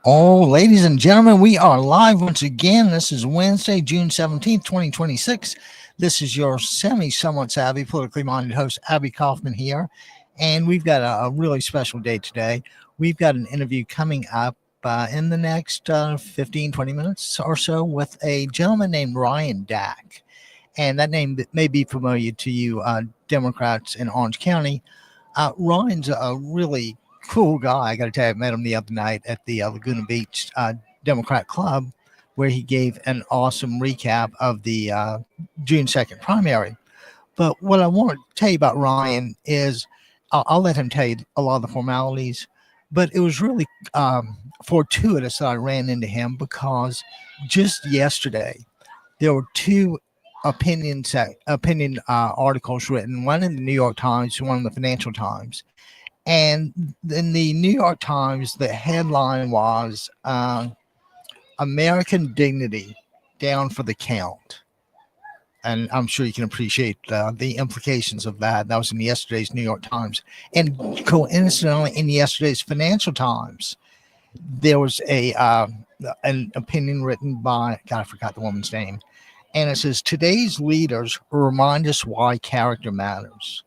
Oh, ladies and gentlemen, we are live once again. This is Wednesday, June 17th, 2026. This is your somewhat savvy, politically minded host, Abby Kaufman here. And we've got a really special day today. We've got an interview coming up in the next 15, 20 minutes or so with a gentleman named Ryan Dack. And that name may be familiar to you Democrats in Orange County. Ryan's a really cool guy. I got to tell you, I met him the other night at the Laguna Beach Democrat Club, where he gave an awesome recap of the June 2nd primary. But what I want to tell you about Ryan is I'll let him tell you a lot of the formalities, but it was really fortuitous that I ran into him because just yesterday there were two opinion articles written, one in the New York Times, one in the Financial Times. And in the New York Times, the headline was American Dignity Down for the Count. And I'm sure you can appreciate the implications of that. That was in yesterday's New York Times. And coincidentally, in yesterday's Financial Times, there was an opinion written by, God, I forgot the woman's name. And it says, today's leaders remind us why character matters.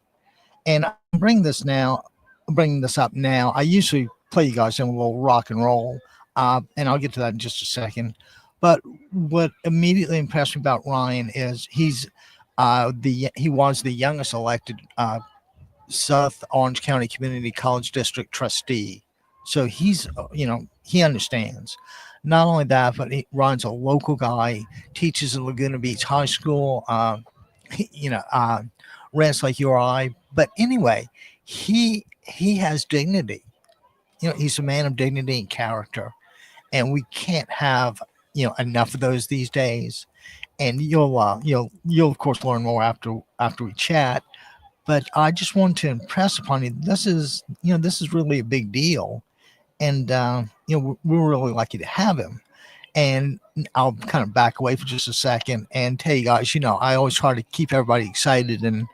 And I'm bringing this up now. I usually play you guys in a little rock and roll, and I'll get to that in just a second. But what immediately impressed me about Ryan is he was the youngest elected South Orange County Community College District trustee. So he understands. Not only that, but Ryan's a local guy, teaches at Laguna Beach High School, rents like you or I. But anyway, he has dignity. He's a man of dignity and character, and we can't have enough of those these days. And you'll of course learn more after we chat. But I just want to impress upon you, this is really a big deal, and we're really lucky to have him. And I'll kind of back away for just a second and tell you guys, I always try to keep everybody excited and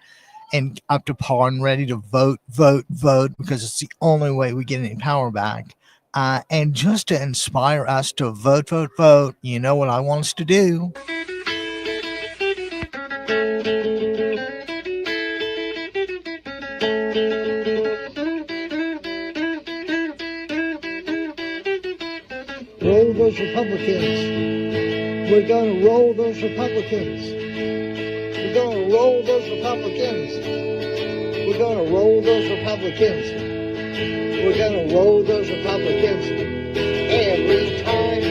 up to par and ready to vote, because it's the only way we get any power back. And just to inspire us to vote, you know what I want us to do. Roll those Republicans. We're going to roll those Republicans. We're going to roll those Republicans. We're going to roll those Republicans. We're going to roll those Republicans every time.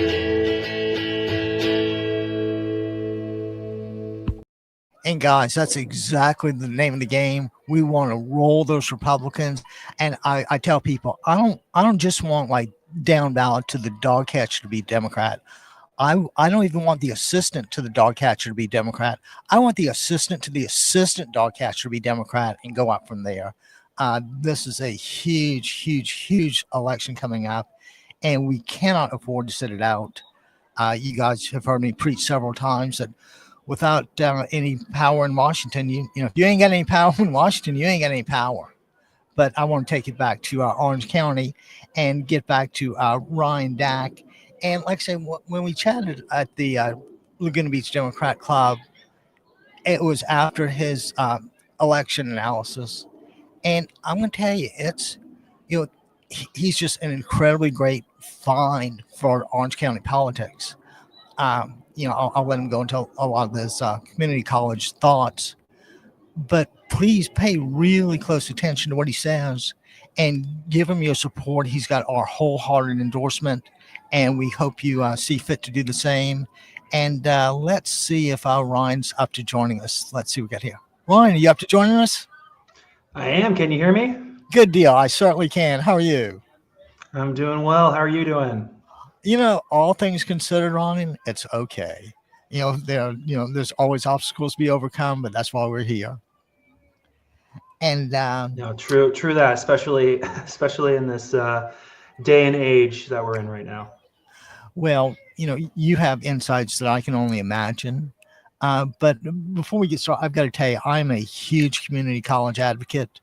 And guys, that's exactly the name of the game. We want to roll those Republicans. And I tell people, I don't just want like down ballot to the dog catcher to be Democrat. I don't even want the assistant to the dog catcher to be Democrat. I want the assistant to the assistant dog catcher to be Democrat and go up from there. This is a huge election coming up, and we cannot afford to sit it out. You guys have heard me preach several times that without any power in Washington, if you ain't got any power in Washington, you ain't got any power. But I want to take it back to Orange County and get back to Ryan Dack. And like I said, when we chatted at the Laguna Beach Democrat Club, it was after his election analysis. And I'm going to tell you, it's, he's just an incredibly great find for Orange County politics. I'll let him go into a lot of his community college thoughts. But please pay really close attention to what he says and give him your support. He's got our wholehearted endorsement, and we hope you see fit to do the same. And let's see if Ryan's up to joining us. Let's see what we got here. Ryan, are you up to joining us? I am. Can you hear me? Good deal. I certainly can. How are you? I'm doing well. How are you doing? All things considered, Ryan, it's okay. There's always obstacles to be overcome, but that's why we're here. And true that, especially in this day and age that we're in right now. Well, you have insights that I can only imagine. But before we get started, I've got to tell you, I'm a huge community college advocate.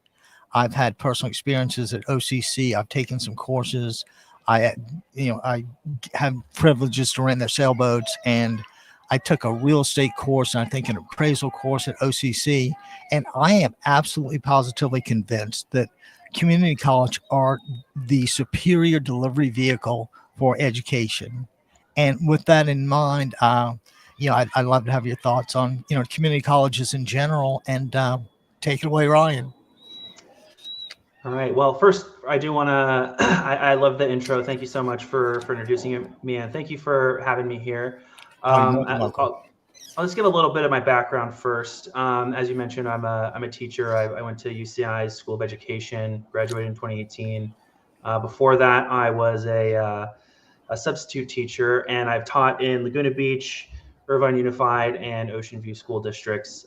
I've had personal experiences at OCC. I've taken some courses. I, I have privileges to rent their sailboats, and I took a real estate course and I think an appraisal course at OCC. And I am absolutely positively convinced that community college are the superior delivery vehicle for education. And with that in mind, I'd love to have your thoughts on, community colleges in general, and take it away, Ryan. All right. Well, first, I do want to, I love the intro. Thank you so much for introducing me, and thank you for having me here. You're more than welcome. I'll just give a little bit of my background first. As you mentioned, I'm a teacher. I went to UCI's School of Education, graduated in 2018. Before that, I was a substitute teacher, and I've taught in Laguna Beach, Irvine Unified, and Ocean View school districts.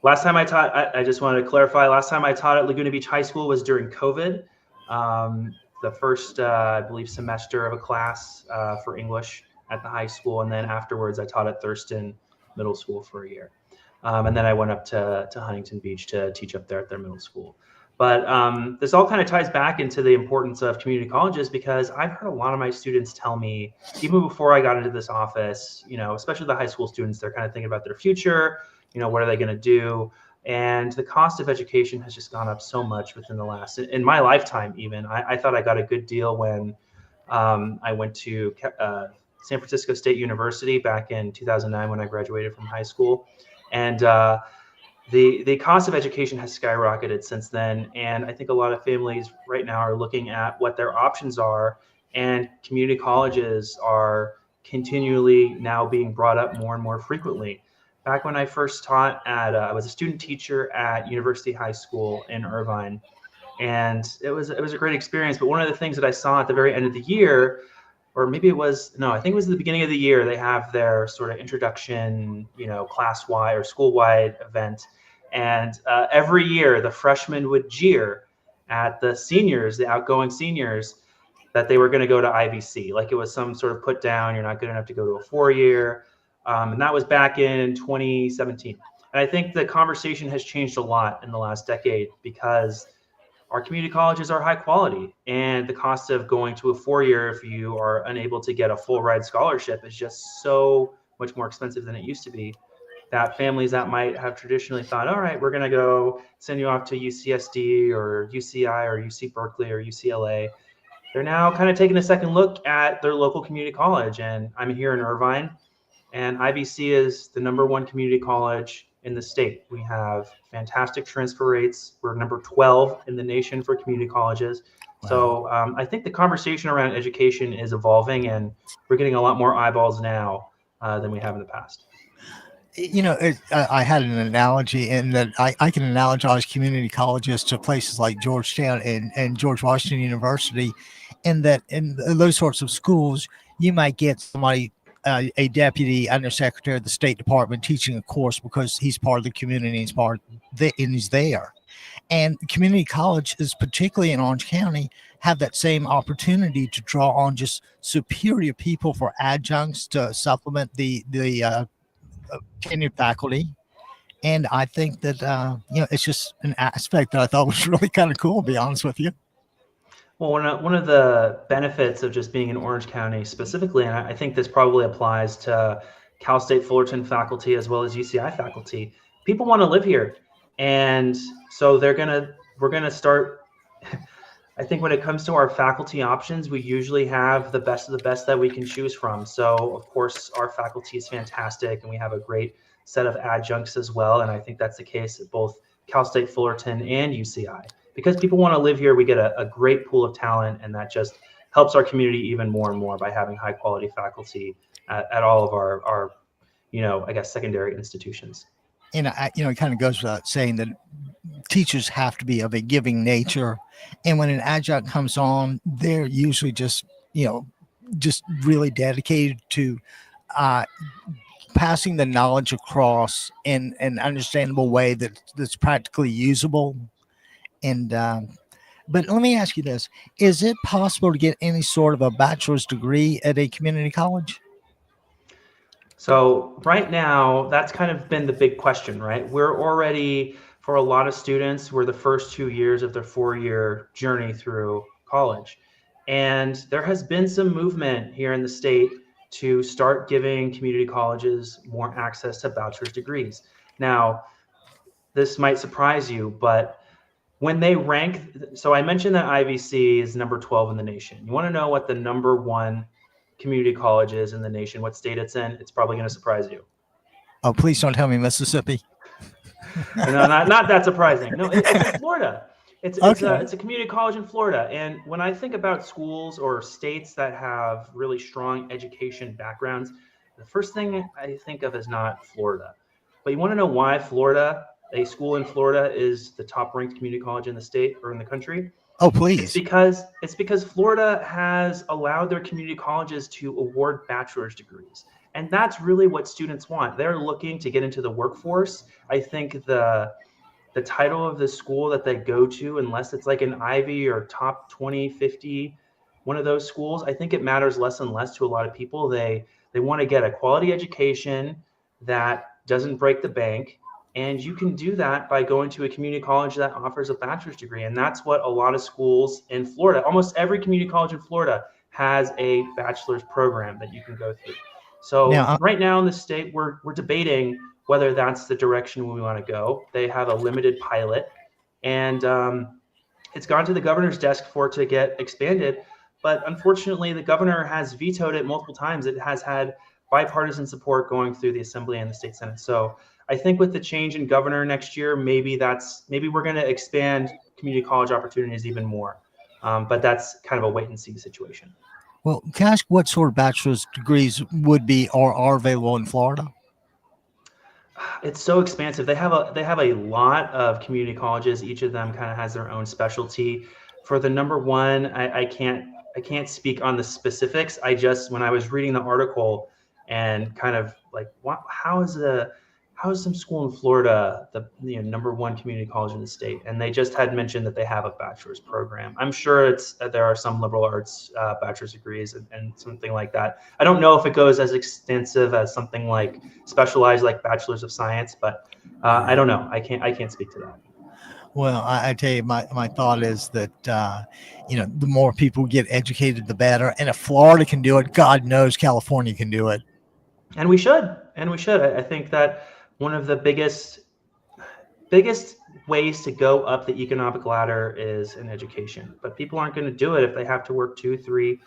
Last time I taught, I just wanted to clarify, last time I taught at Laguna Beach High School was during COVID. The first, I believe, semester of a class for English at the high school. And then afterwards, I taught at Thurston Middle School for a year. And then I went up to Huntington Beach to teach up there at their middle school. But this all kind of ties back into the importance of community colleges, because I've heard a lot of my students tell me, even before I got into this office, especially the high school students, they're kind of thinking about their future. What are they going to do? And the cost of education has just gone up so much within the last, in my lifetime even. I thought I got a good deal when I went to San Francisco State University back in 2009 when I graduated from high school. And the cost of education has skyrocketed since then. And I think a lot of families right now are looking at what their options are, and community colleges are continually now being brought up more and more frequently. Back when I first taught I was a student teacher at University High School in Irvine, and it was a great experience. But one of the things that I saw at the very end of the year, or maybe it was, no, I think it was the beginning of the year, they have their sort of introduction, class-wide or school-wide event. And every year the freshmen would jeer at the seniors, the outgoing seniors, that they were going to go to IVC. Like it was some sort of put down, you're not good enough to go to a 4-year. And that was back in 2017. And I think the conversation has changed a lot in the last decade, because our community colleges are high quality, and the cost of going to a 4-year, if you are unable to get a full ride scholarship, is just so much more expensive than it used to be, that families that might have traditionally thought, all right, we're going to go send you off to UCSD or UCI or UC Berkeley or UCLA, they're now kind of taking a second look at their local community college. And I'm here in Irvine, and IBC is the #1 community college in the state. We have fantastic transfer rates. We're number 12 in the nation for community colleges. Wow. So I think the conversation around education is evolving, and we're getting a lot more eyeballs now than we have in the past. I had an analogy in that I can analogize community colleges to places like Georgetown and George Washington University, in that in those sorts of schools, you might get somebody, a deputy undersecretary of the State Department, teaching a course because he's part of the community, and he's there. And community colleges, particularly in Orange County, have that same opportunity to draw on just superior people for adjuncts to supplement the tenured faculty. And I think that it's just an aspect that I thought was really kind of cool, to be honest with you. Well, one of the benefits of just being in Orange County specifically, and I think this probably applies to Cal State Fullerton faculty as well as UCI faculty, people want to live here. And so we're gonna start, I think when it comes to our faculty options, we usually have the best of the best that we can choose from. So of course our faculty is fantastic, and we have a great set of adjuncts as well. And I think that's the case at both Cal State Fullerton and UCI. Because people want to live here, we get a great pool of talent, and that just helps our community even more and more by having high quality faculty at all of our I guess secondary institutions. And it kind of goes without saying that teachers have to be of a giving nature, and when an adjunct comes on, they're usually just really dedicated to passing the knowledge across in an understandable way that's practically usable. And but let me ask you this: is it possible to get any sort of a bachelor's degree at a community college? So right now, that's kind of been the big question, right? We're already, for a lot of students, we're the first 2 years of their 4-year journey through college. And there has been some movement here in the state to start giving community colleges more access to bachelor's degrees. Now, this might surprise you, but when they rank, so I mentioned that IVC is number 12 in the nation. You want to know what the number 1 community college is in the nation, what state it's in? It's probably going to surprise you. Oh, please don't tell me Mississippi. No, not that surprising. No, it's in Florida. It's Okay. it's a community college in Florida. And when I think about schools or states that have really strong education backgrounds, the first thing I think of is not Florida. But you want to know why Florida, a school in Florida, is the top ranked community college in the state or in the country? Oh, It's please. because Florida has allowed their community colleges to award bachelor's degrees. And that's really what students want. They're looking to get into the workforce. I think the title of the school that they go to, unless it's like an Ivy or top 20, 50, one of those schools, I think it matters less and less to a lot of people. They want to get a quality education that doesn't break the bank. And you can do that by going to a community college that offers a bachelor's degree. And that's what a lot of schools in Florida, almost every community college in Florida has a bachelor's program that you can go through. So Now, right now in the state, we're debating whether that's the direction we want to go. They have a limited pilot, and it's gone to the governor's desk for it to get expanded. But unfortunately, the governor has vetoed it multiple times. It has had bipartisan support going through the Assembly and the State Senate. So I think with the change in governor next year, maybe we're going to expand community college opportunities even more. But that's kind of a wait and see situation. well, can I ask what sort of bachelor's degrees would be or are available in Florida? It's so expansive. They have a lot of community colleges. Each of them kind of has their own specialty. For the number 1, I can't speak on the specifics. When I was reading the article and kind of like, how is some school in Florida the number 1 community college in the state? And they just had mentioned that they have a bachelor's program. I'm sure there are some liberal arts bachelor's degrees and something like that. I don't know if it goes as extensive as something like specialized like bachelor's of science, but I don't know. I can't speak to that. Well, I tell you, my thought is that, the more people get educated, the better. And if Florida can do it, God knows California can do it. And we should. I think that one of the biggest ways to go up the economic ladder is in education. But people aren't going to do it if they have to work 2, 3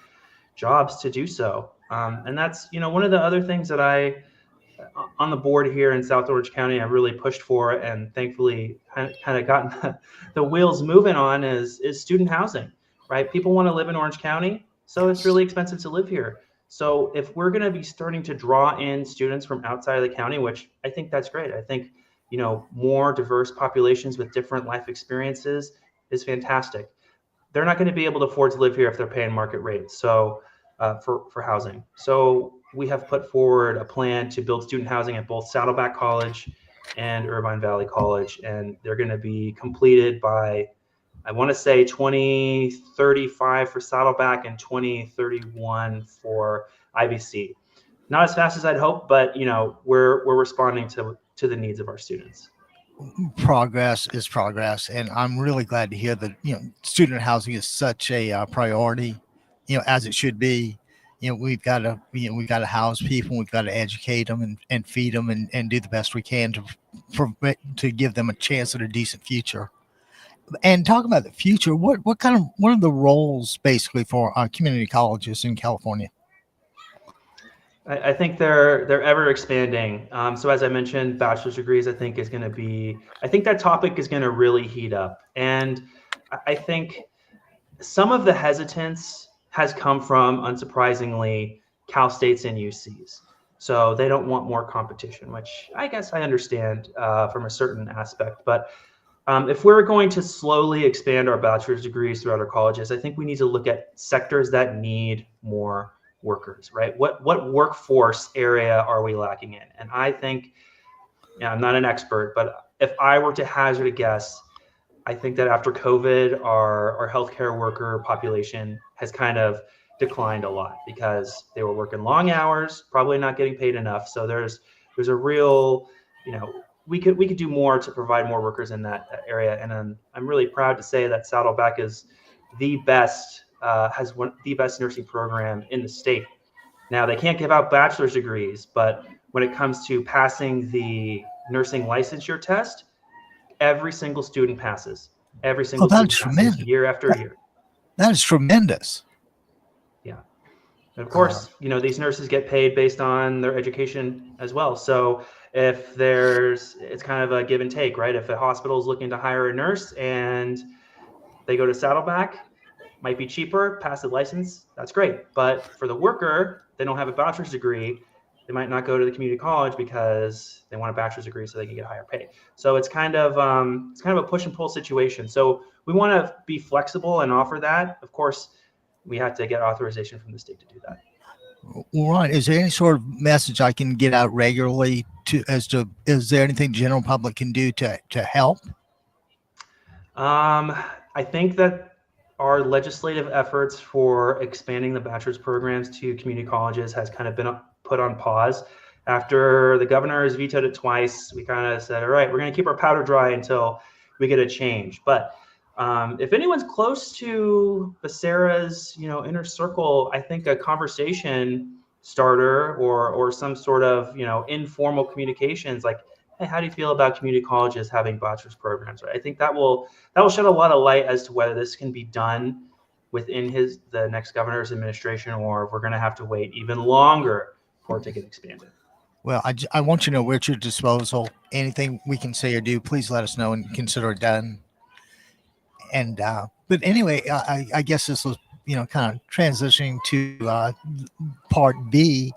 jobs to do so. And that's, one of the other things that on the board here in South Orange County, I really pushed for, and thankfully kind of gotten the wheels moving on is student housing, right? People want to live in Orange County, so it's really expensive to live here. So if we're going to be starting to draw in students from outside of the county, which I think that's great. I think, more diverse populations with different life experiences is fantastic. They're not going to be able to afford to live here if they're paying market rates. So for housing. So we have put forward a plan to build student housing at both Saddleback College and Irvine Valley College. And they're going to be completed by, I want to say 2035 for Saddleback and 2031 for IVC. Not as fast as I'd hope, but we're responding to the needs of our students. Progress is progress, and I'm really glad to hear that student housing is such a priority, as it should be. We've got to house people, we've got to educate them and feed them and do the best we can to give them a chance at a decent future. And talking about the future, what are the roles basically for community colleges in California? I think they're ever expanding. So as I mentioned, bachelor's degrees, I think that topic is going to really heat up. And I think some of the hesitance has come from, unsurprisingly, Cal States and UCs. So they don't want more competition, which I guess I understand from a certain aspect. But if we're going to slowly expand our bachelor's degrees throughout our colleges, I think we need to look at sectors that need more workers, right? What workforce area are we lacking in? And I think, I'm not an expert, but if I were to hazard a guess, I think that after COVID, our healthcare worker population has kind of declined a lot because they were working long hours, probably not getting paid enough. So there's a real, we could do more to provide more workers in that area. And I'm really proud to say that Saddleback is the best has the best nursing program in the state. Now, they can't give out bachelor's degrees, but when it comes to passing the nursing licensure test, every single student passes. Every single student that's passes tremendous. year after year. That is tremendous. Yeah. And of course, these nurses get paid based on their education as well. So if it's kind of a give and take, right? If a hospital is looking to hire a nurse and they go to Saddleback, might be cheaper, pass the license, that's great. But for the worker, they don't have a bachelor's degree, they might not go to the community college because they want a bachelor's degree so they can get higher pay. So it's kind of a push and pull situation. So we want to be flexible and offer that. Of course, we have to get authorization from the state to do that. All right. Is there any sort of message I can get out regularly is there anything the general public can do to help? I think that our legislative efforts for expanding the bachelor's programs to community colleges has kind of been put on pause. After the governor has vetoed it twice, we kind of said, all right, we're going to keep our powder dry until we get a change. But if anyone's close to Becerra's, inner circle, I think a conversation starter or some sort of, informal communications like, hey, how do you feel about community colleges having bachelor's programs? Right? I think that will shed a lot of light as to whether this can be done within the next governor's administration, or if we're going to have to wait even longer for it to get expanded. Well, I want you to know we're at your disposal. Anything we can say or do, please let us know and consider it done. And but anyway, I guess this was kind of transitioning to part B,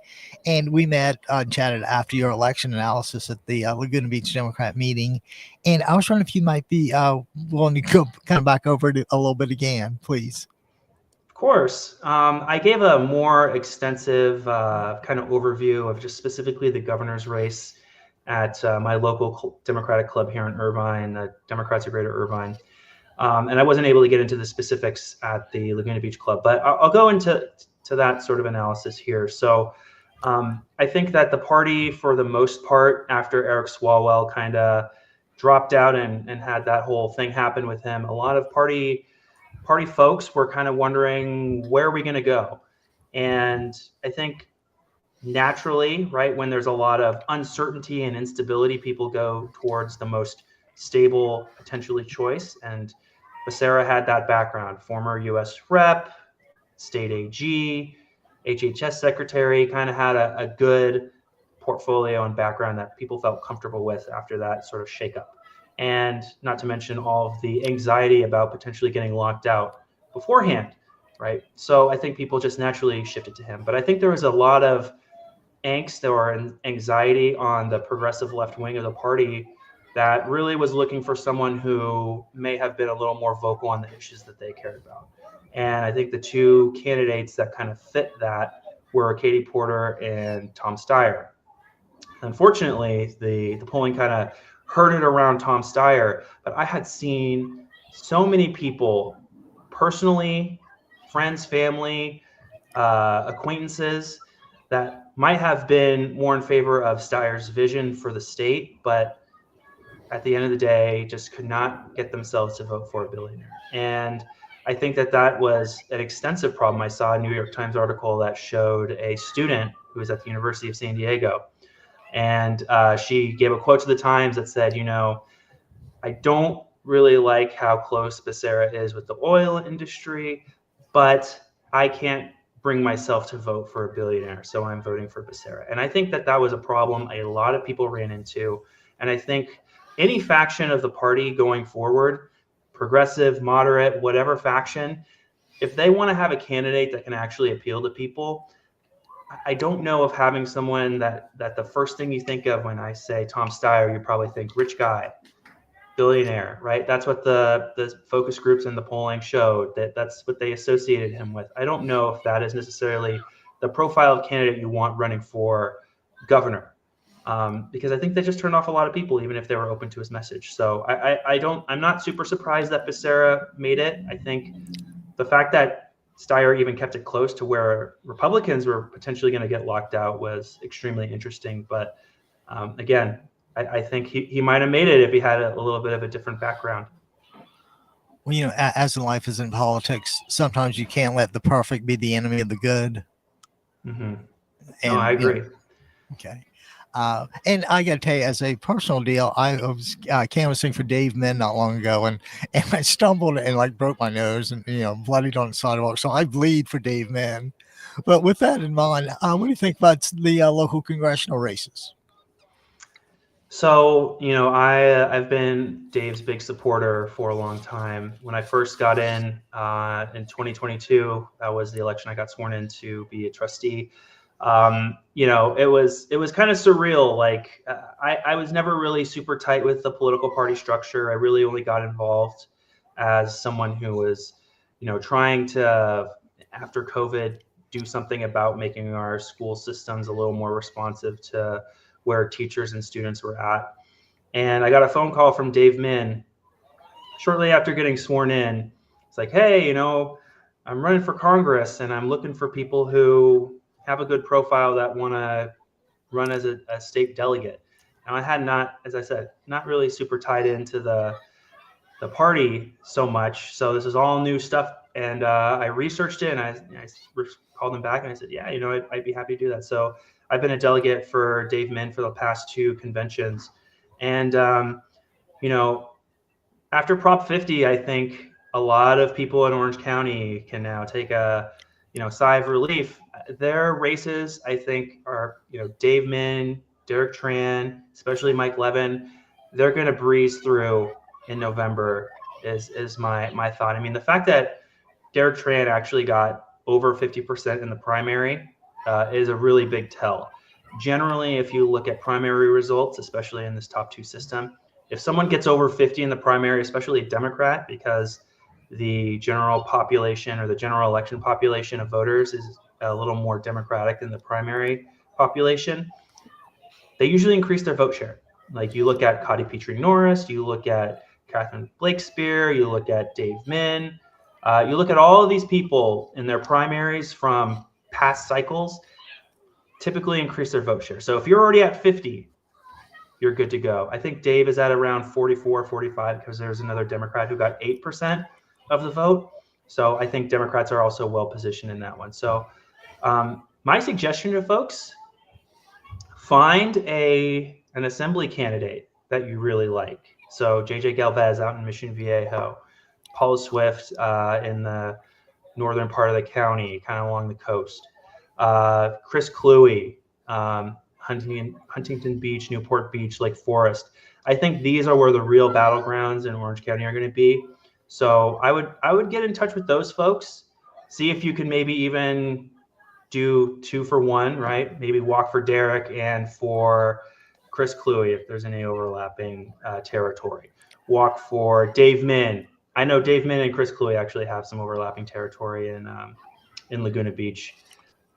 and we met chatted after your election analysis at the Laguna Beach Democrat meeting, and I was wondering if you might be willing to go kind of back over it a little bit again, please. Of course. I gave a more extensive kind of overview of just specifically the governor's race at my local Democratic club here in Irvine, the Democrats of Greater Irvine. And I wasn't able to get into the specifics at the Laguna Beach Club, but I'll go into that sort of analysis here. So I think that the party, for the most part, after Eric Swalwell kind of dropped out and had that whole thing happen with him, a lot of party folks were kind of wondering, where are we going to go? And I think naturally, right, when there's a lot of uncertainty and instability, people go towards the most stable, potentially choice. And Becerra had that background, former U.S. rep, state AG, HHS secretary, kind of had a good portfolio and background that people felt comfortable with after that sort of shakeup. And not to mention all of the anxiety about potentially getting locked out beforehand, right? So I think people just naturally shifted to him. But I think there was a lot of angst or anxiety on the progressive left wing of the party that really was looking for someone who may have been a little more vocal on the issues that they cared about. And I think the two candidates that kind of fit that were Katie Porter and Tom Steyer. Unfortunately, the polling kind of herded around Tom Steyer, but I had seen so many people personally, friends, family, acquaintances, that might have been more in favor of Steyer's vision for the state, but at the end of the day, just could not get themselves to vote for a billionaire. And I think that was an extensive problem. I saw a New York Times article that showed a student who was at the University of San Diego, and she gave a quote to the Times that said, I don't really like how close Becerra is with the oil industry, but I can't bring myself to vote for a billionaire, so I'm voting for Becerra. And I think that was a problem a lot of people ran into. And I think any faction of the party going forward, progressive, moderate, whatever faction, if they want to have a candidate that can actually appeal to people, I don't know if having someone that the first thing you think of when I say Tom Steyer, you probably think rich guy, billionaire, right? That's what the focus groups and the polling showed, that's what they associated him with. I don't know if that is necessarily the profile of candidate you want running for governor. Because I think they just turned off a lot of people, even if they were open to his message. So I'm not super surprised that Becerra made it. I think the fact that Steyer even kept it close to where Republicans were potentially going to get locked out was extremely interesting. But again, I think he might have made it if he had a little bit of a different background. Well, as in life is in politics, sometimes you can't let the perfect be the enemy of the good. Mm-hmm. And No, I agree. okay. And I got to tell you, as a personal deal, I was canvassing for Dave Min not long ago, and I stumbled and like broke my nose and bloodied on the sidewalk. So I bleed for Dave Min. But with that in mind, what do you think about the local congressional races? So, I've been Dave's big supporter for a long time. When I first got in 2022, that was the election I got sworn in to be a trustee. It was kind of surreal. Like I was never really super tight with the political party structure. I really only got involved as someone who was, trying to, after COVID, do something about making our school systems a little more responsive to where teachers and students were at. And I got a phone call from Dave Min shortly after getting sworn in. It's like, hey, I'm running for Congress and I'm looking for people who have a good profile that want to run as a state delegate. Now, I had not, as I said, not really super tied into the party so much. So this is all new stuff. And I researched it and I called them back and I said, yeah, I'd be happy to do that. So I've been a delegate for Dave Min for the past 2 conventions. And, after Prop 50, I think a lot of people in Orange County can now take a, sigh of relief. Their races, I think, are, Dave Min, Derek Tran, especially Mike Levin. They're going to breeze through in November is my thought. I mean, the fact that Derek Tran actually got over 50% in the primary is a really big tell. Generally, if you look at primary results, especially in this top 2 system, if someone gets over 50 in the primary, especially a Democrat, because the general population or the general election population of voters is a little more Democratic than the primary population, they usually increase their vote share. Like you look at Cotty Petrie Norris, you look at Catherine Blakespear, you look at Dave Min, you look at all of these people in their primaries from past cycles, typically increase their vote share. So if you're already at 50, you're good to go. I think Dave is at around 44, 45 because there's another Democrat who got 8% of the vote. So I think Democrats are also well positioned in that one. So my suggestion to folks, find an assembly candidate that you really like. So JJ Galvez out in Mission Viejo, Paula Swift in the northern part of the county, kind of along the coast, Chris Cluey, Huntington Beach, Newport Beach, Lake Forest. I think these are where the real battlegrounds in Orange County are going to be. So I would get in touch with those folks, see if you can maybe even do 2 for 1, right? Maybe walk for Derek and for Chris Cluey if there's any overlapping territory. Walk for Dave Min. I know Dave Min and Chris Cluey actually have some overlapping territory in Laguna Beach.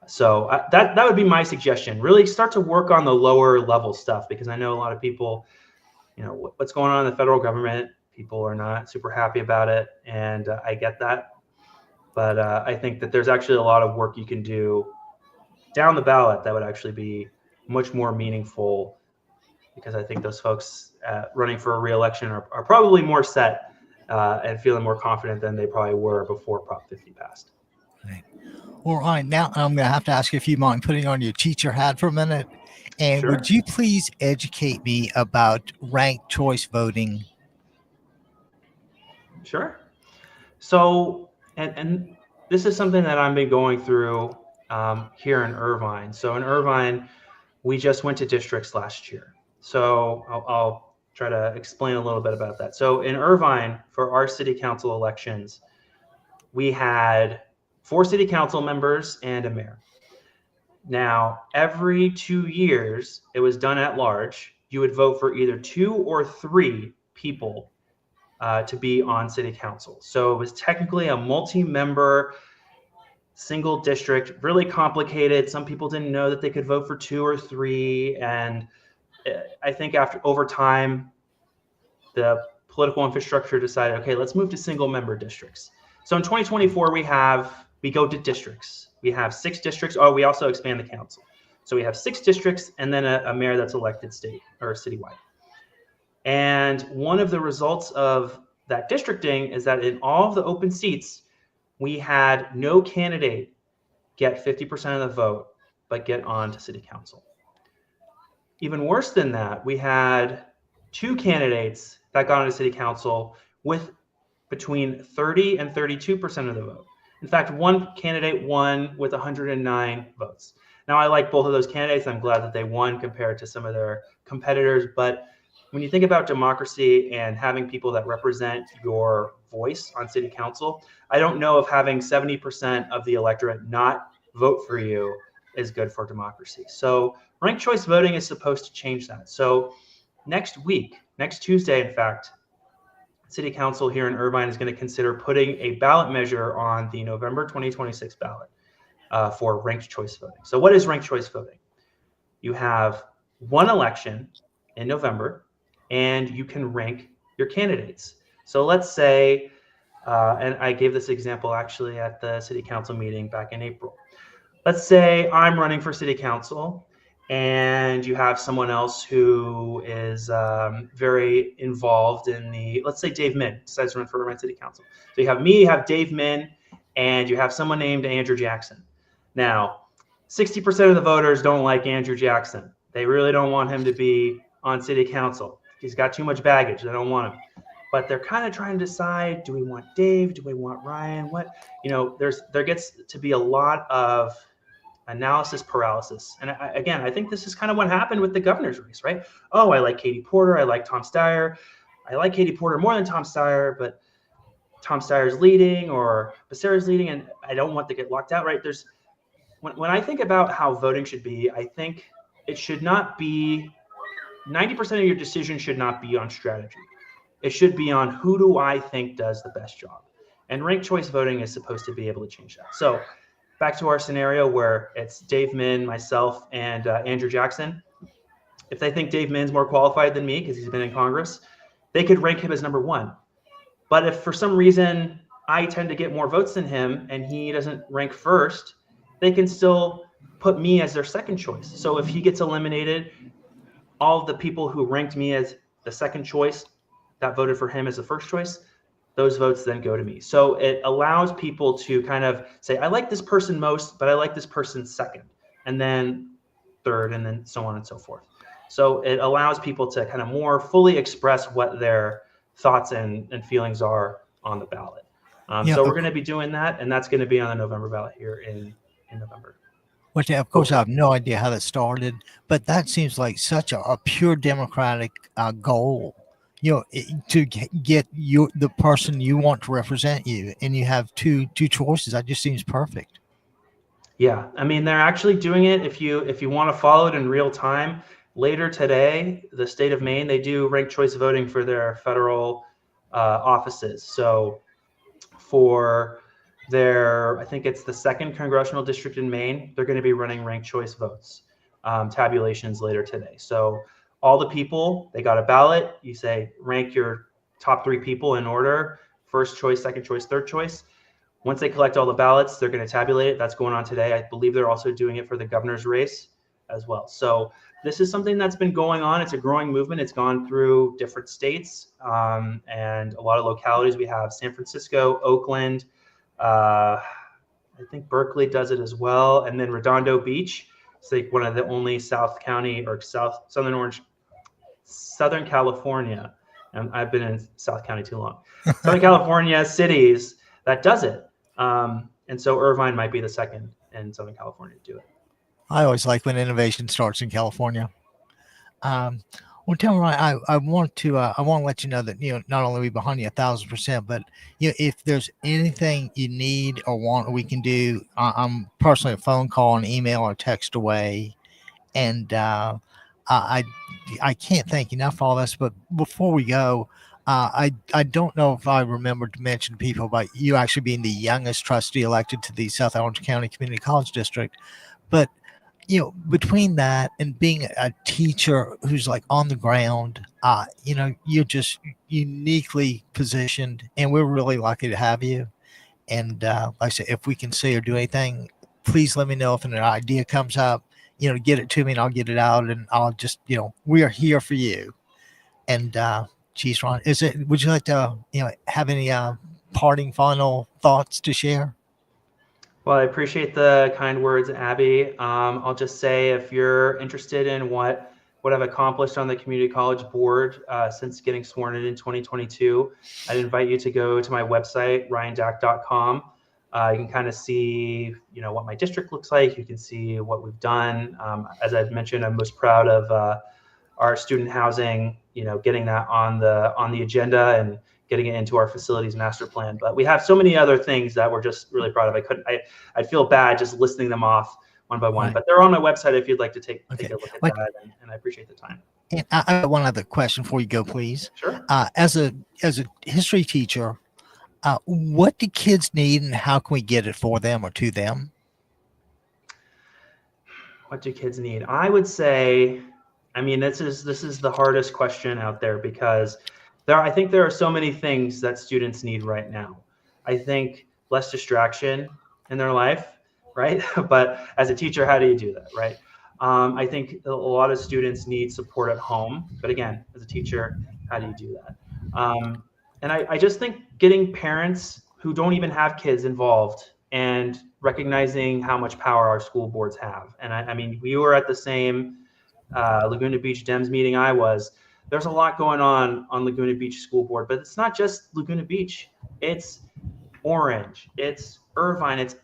So that would be my suggestion. Really start to work on the lower level stuff, because I know a lot of people, what's going on in the federal government, people are not super happy about it. And I get that. But I think that there's actually a lot of work you can do down the ballot that would actually be much more meaningful, because I think those folks running for a re-election are probably more set and feeling more confident than they probably were before Prop 50 passed. Right. All right, now I'm going to have to ask you if you mind putting on your teacher hat for a minute. And Sure. Would you please educate me about ranked choice voting? Sure. So, and this is something that I've been going through here in Irvine. So in Irvine, we just went to districts last year. So I'll try to explain a little bit about that. So in Irvine, for our city council elections, we had 4 city council members and a mayor. Now, every 2 years, it was done at large. You would vote for either 2 or 3 people to be on city council. So it was technically a multi-member single district, really complicated. Some people didn't know that they could vote for 2 or 3. And I think over time, the political infrastructure decided, okay, let's move to single member districts. So in 2024, we go to districts. We have 6 districts. Oh, we also expand the council. So we have 6 districts and then a mayor that's elected state or citywide. And one of the results of that districting is that in all of the open seats, we had no candidate get 50% of the vote, but get on to city council. Even worse than that, we had 2 candidates that got into city council with between 30 and 32% of the vote. In fact, one candidate won with 109 votes. Now, I like both of those candidates. I'm glad that they won compared to some of their competitors. But when you think about democracy and having people that represent your voice on city council, I don't know if having 70% of the electorate not vote for you is good for democracy. So ranked choice voting is supposed to change that. So next week, next Tuesday, in fact, City Council here in Irvine is going to consider putting a ballot measure on the November 2026 ballot for ranked choice voting. So what is ranked choice voting? You have one election in November, and you can rank your candidates. So let's say, and I gave this example actually at the City Council meeting back in April. Let's say I'm running for City Council, and you have someone else who is very involved in the, let's say Dave Min decides to run for Irvine City Council. So you have me, you have Dave Min, and you have someone named Andrew Jackson. Now, 60% of the voters don't like Andrew Jackson. They really don't want him to be on City Council. He's got too much baggage. They don't want him. But they're kind of trying to decide, do we want Dave? Do we want Ryan? What, there gets to be a lot of analysis paralysis. And I think this is kind of what happened with the governor's race, right? Oh, I like Katie Porter. I like Tom Steyer. I like Katie Porter more than Tom Steyer, but Tom Steyer's leading or Becerra's leading, and I don't want to get locked out, right? When I think about how voting should be, I think it should not be, 90% of your decision should not be on strategy. It should be on who do I think does the best job. And ranked choice voting is supposed to be able to change that. So back to our scenario where it's Dave Min, myself, and Andrew Jackson. If they think Dave Min's more qualified than me because he's been in Congress, they could rank him as number 1. But if for some reason I tend to get more votes than him and he doesn't rank first, they can still put me as their second choice. So if he gets eliminated, all of the people who ranked me as the second choice that voted for him as the first choice, those votes then go to me. So it allows people to kind of say, I like this person most, but I like this person second, and then third, and then so on and so forth. So it allows people to kind of more fully express what their thoughts and feelings are on the ballot. So we're going to be doing that, and that's going to be on the November ballot here in November. Which, of course, I have no idea how that started, but that seems like such a pure democratic goal. To get the person you want to represent you, and you have two choices. That just seems perfect. Yeah, I mean, they're actually doing it. If you want to follow it in real time, later today, the state of Maine, they do ranked choice voting for their federal offices. So for their, I think it's the 2nd congressional district in Maine, they're going to be running ranked choice votes, tabulations later today. So all the people, they got a ballot. You say, rank your top 3 people in order, first choice, second choice, third choice. Once they collect all the ballots, they're going to tabulate it. That's going on today. I believe they're also doing it for the governor's race as well. So this is something that's been going on. It's a growing movement. It's gone through different states and a lot of localities. We have San Francisco, Oakland. I think Berkeley does it as well. And then Redondo Beach. It's like one of the only Southern California, and I've been in South County too long, Southern California cities that does it. And so Irvine might be the second in Southern California to do it. I always like when innovation starts in California. Well, tell me, Ryan, I want to let you know that, not only are we behind you 1,000%, but if there's anything you need or want, we can do. I'm personally a phone call, an email, or text away, and I can't thank you enough for all this. But before we go, I don't know if I remember to mention to people about you actually being the youngest trustee elected to the South Orange County Community College District, but between that and being a teacher who's like on the ground, you're just uniquely positioned, and we're really lucky to have you. And like I said, if we can say or do anything, please let me know if an idea comes up, get it to me and I'll get it out, and I'll just, we are here for you. And Geez, Ron, would you like to, have any parting final thoughts to share? Well, I appreciate the kind words, Abby. I'll just say, if you're interested in what I've accomplished on the community college board since getting sworn in 2022, I'd invite you to go to my website, ryandack.com. You can kind of see, what my district looks like. You can see what we've done. As I've mentioned, I'm most proud of our student housing, getting that on the agenda and getting it into our facilities master plan. But we have so many other things that we're just really proud of. I'd feel bad just listing them off one by one, but they're on my website if you'd like to take a look at that. And I appreciate the time. And I have one other question before you go, please. Sure. As a history teacher, what do kids need, and how can we get it for them or to them? What do kids need? I would say, this is the hardest question out there, because I think there are so many things that students need right now. I think less distraction in their life, right? But as a teacher, how do you do that, right? I think a lot of students need support at home. But again, as a teacher, how do you do that? And I just think getting parents who don't even have kids involved and recognizing how much power our school boards have. And we were at the same Laguna Beach DEMS meeting I was. There's a lot going on Laguna Beach School Board, but it's not just Laguna Beach. It's Orange, it's Irvine, it's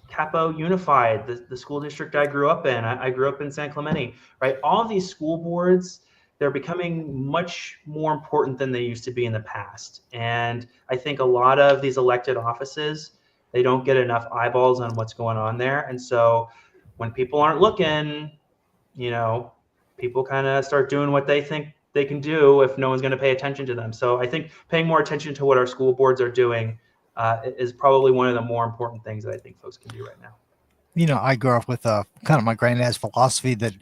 Capo Unified, the school district I grew up in. I grew up in San Clemente, right? All of these school boards, they're becoming much more important than they used to be in the past. And I think a lot of these elected offices, they don't get enough eyeballs on what's going on there. And so when people aren't looking, people kind of start doing what they think they can do if no one's going to pay attention to them. So I think paying more attention to what our school boards are doing is probably one of the more important things that I think folks can do right now. I grew up with kind of my granddad's philosophy that,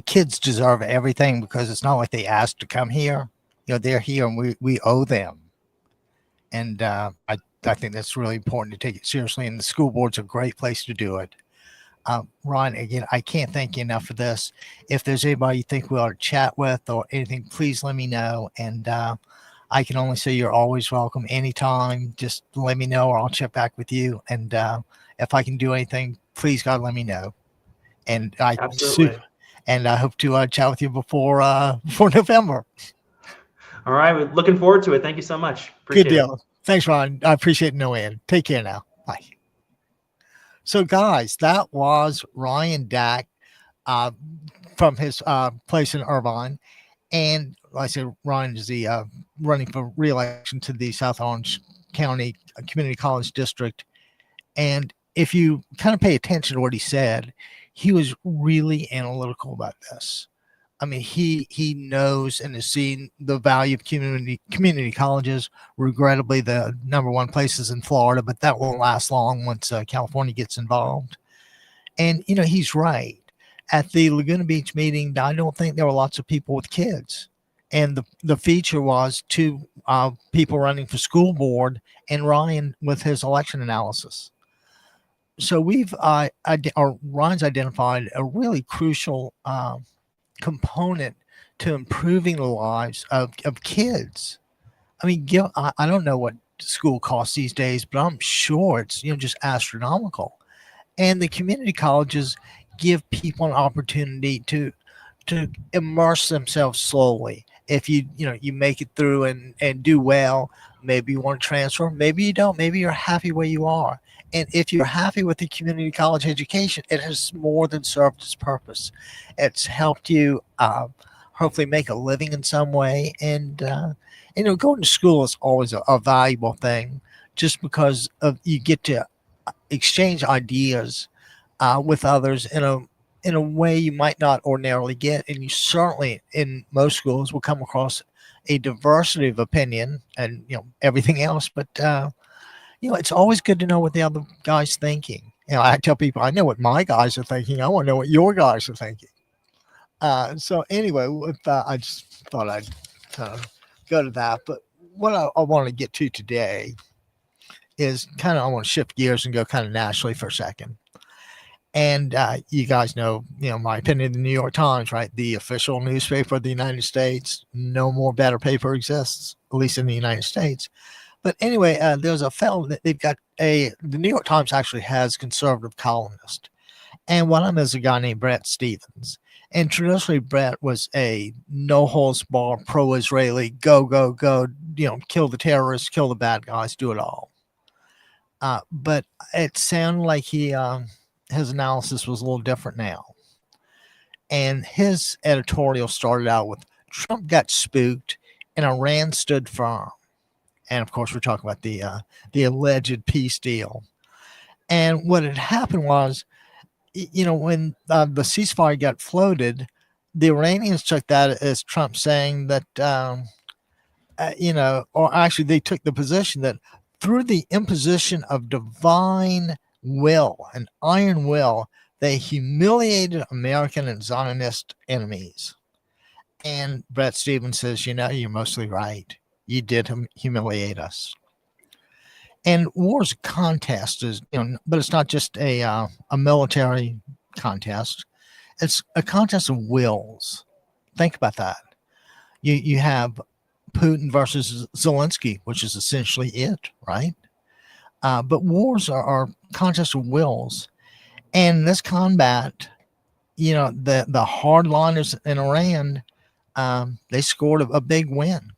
kids deserve everything, because it's not like they asked to come here. They're here and we owe them. And I think that's really important to take it seriously. And the school board's a great place to do it. Ron, again, I can't thank you enough for this. If there's anybody you think we ought to chat with or anything, please let me know. And I can only say you're always welcome anytime. Just let me know, or I'll check back with you. And if I can do anything, please, God, let me know. And I hope to chat with you before November. All right. We're looking forward to it. Thank you so much. Good deal. Thanks, Ron. I appreciate it no end. Take care now. Bye. So, guys, that was Ryan Dack from his place in Irvine. And like I said, Ryan is the running for re-election to the South Orange County Community College District. And if you kind of pay attention to what he said, he was really analytical about this. He knows and has seen the value of community colleges. Regrettably, the number one place is in Florida, but that won't last long once California gets involved. And, he's right. At the Laguna Beach meeting, I don't think there were lots of people with kids. And the feature was two people running for school board and Ryan with his election analysis. So Ryan's identified a really crucial component to improving the lives of kids. I don't know what school costs these days, but I'm sure it's just astronomical. And the community colleges give people an opportunity to immerse themselves slowly. If you make it through and do well, maybe you want to transfer, maybe you don't, maybe you're happy where you are. And if you're happy with the community college education, it has more than served its purpose. It's helped you hopefully make a living in some way. And, going to school is always a valuable thing, just because you get to exchange ideas with others in a way you might not ordinarily get. And you certainly, in most schools, will come across a diversity of opinion and, everything else. But, it's always good to know what the other guy's thinking. I tell people, I know what my guys are thinking. I want to know what your guys are thinking. So anyway, I just thought I'd go to that. But what I want to get to today is I want to shift gears and go kind of nationally for a second. And you guys know, my opinion, the New York Times, right? The official newspaper of the United States. No more better paper exists, at least in the United States. But anyway, there's a fellow that the New York Times actually has conservative columnists. And one of them is a guy named Bret Stephens. And traditionally, Bret was a no holds barred, pro Israeli, go, go, go, kill the terrorists, kill the bad guys, do it all. But it sounded like his analysis was a little different now. And his editorial started out with Trump got spooked and Iran stood firm. And of course, we're talking about the alleged peace deal. And what had happened was, when the ceasefire got floated, the Iranians took that as Trump saying that, or actually they took the position that through the imposition of divine will, an iron will, they humiliated American and Zionist enemies. And Bret Stephens says, you're mostly right. You did humiliate us. And war's a contest, but it's not just a military contest. It's a contest of wills. Think about that. You have Putin versus Zelensky, which is essentially it, right? But wars are contests of wills. And this combat, the hardliners in Iran, they scored a big win.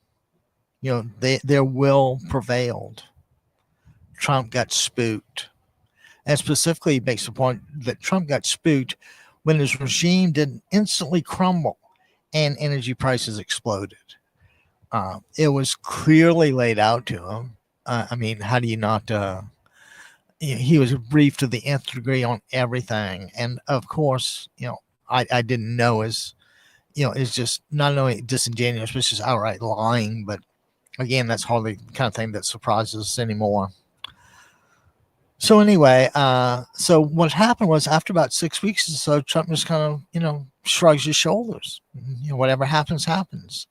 Their will prevailed. Trump got spooked. And specifically, he makes the point that Trump got spooked when his regime didn't instantly crumble and energy prices exploded. It was clearly laid out to him. How do you not? He was briefed to the nth degree on everything. And of course, I didn't know is just not only disingenuous, but it's just outright lying. But again, that's hardly the kind of thing that surprises us anymore. So anyway, so what happened was after about 6 weeks or so, Trump just kind of, shrugs his shoulders. Whatever happens, happens.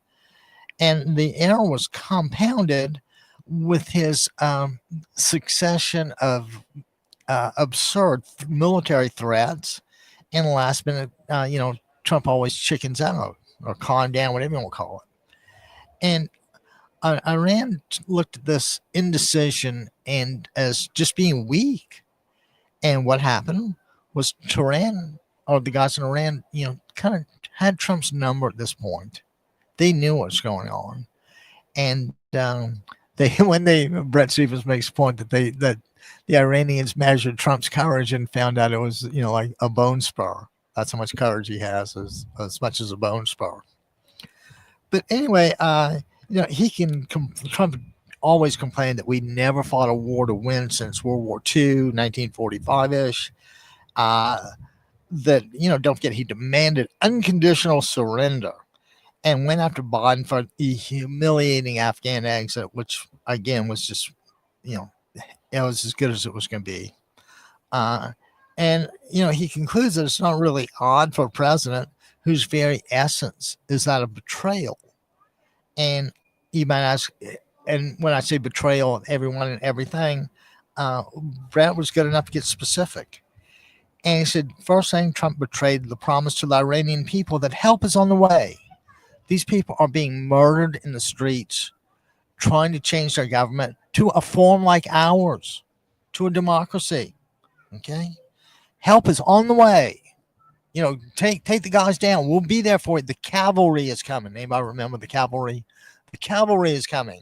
And the error was compounded with his succession of absurd military threats. And last minute, Trump always chickens out or calm down, whatever you want to call it. And Iran looked at this indecision and as just being weak. And what happened was Tehran, or the guys in Iran, kind of had Trump's number at this point. They knew what was going on. And Bret Stephens makes a point that the Iranians measured Trump's courage and found out it was, like a bone spur. That's how much courage he has, as much as a bone spur. But anyway, Trump always complained that we never fought a war to win since World War II, 1945-ish. That, don't forget, he demanded unconditional surrender and went after Biden for the humiliating Afghan exit, which, again, was just, it was as good as it was going to be. And he concludes that it's not really odd for a president whose very essence is that of betrayal. And you might ask, and when I say betrayal of everyone and everything, Brad was good enough to get specific. And he said, first thing, Trump betrayed the promise to the Iranian people that help is on the way. These people are being murdered in the streets, trying to change their government to a form like ours, to a democracy. Okay? Help is on the way. Take the guys down. We'll be there for you. The cavalry is coming. Anybody remember the cavalry? The cavalry is coming.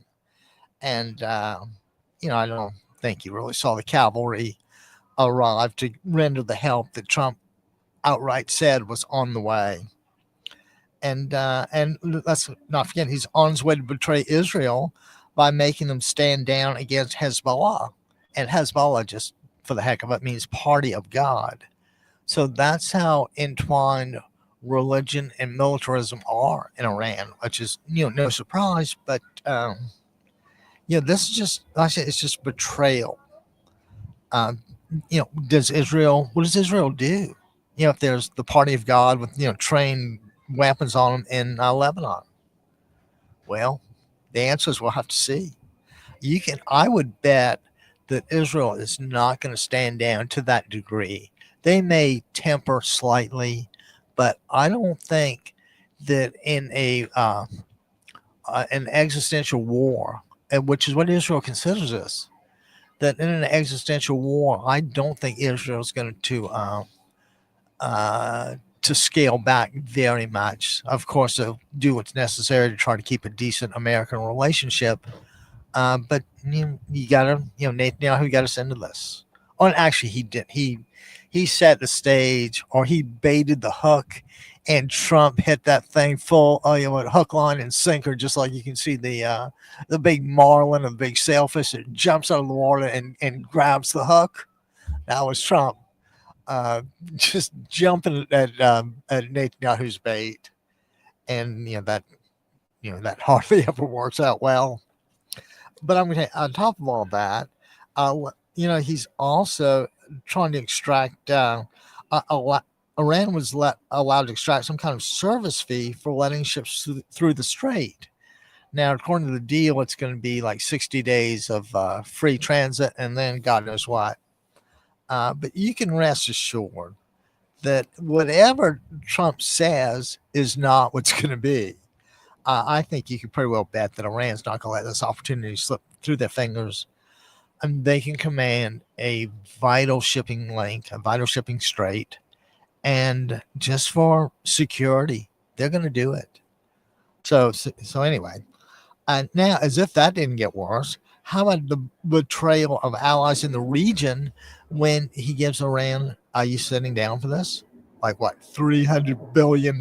And, I don't think you really saw the cavalry arrive to render the help that Trump outright said was on the way. And let's not forget, he's on his way to betray Israel by making them stand down against Hezbollah. And Hezbollah, just for the heck of it, means party of God. So that's how entwined religion and militarism are in Iran, which is, no surprise. But, this is just, like I said, it's just betrayal. What does Israel do? If there's the party of God with, trained weapons on them in Lebanon? Well, the answer is we'll have to see. I would bet that Israel is not going to stand down to that degree They may temper slightly, but I don't think that in an existential war, which is what Israel considers this, that in an existential war, I don't think Israel is going to scale back very much. Of course, they'll do what's necessary to try to keep a decent American relationship. But you gotta, Netanyahu got us into this. Oh, and actually, he did. He set the stage, or he baited the hook, and Trump hit that thing full, hook, line, and sinker, just like you can see the big marlin, the big sailfish that jumps out of the water and grabs the hook. That was Trump, just jumping at Netanyahu's bait, and that hardly ever works out well. But I'm going to, on top of all that, he's also trying to extract. Iran was allowed to extract some kind of service fee for letting ships through the strait. Now, according to the deal, it's going to be like 60 days of free transit, and then God knows what. But you can rest assured that whatever Trump says is not what's going to be. I think you could pretty well bet that Iran's not going to let this opportunity slip through their fingers. And they can command a vital shipping link, a vital shipping strait. And just for security, they're going to do it. So anyway, now, as if that didn't get worse, how about the betrayal of allies in the region when he gives Iran, are you sitting down for this? Like what, $300 billion?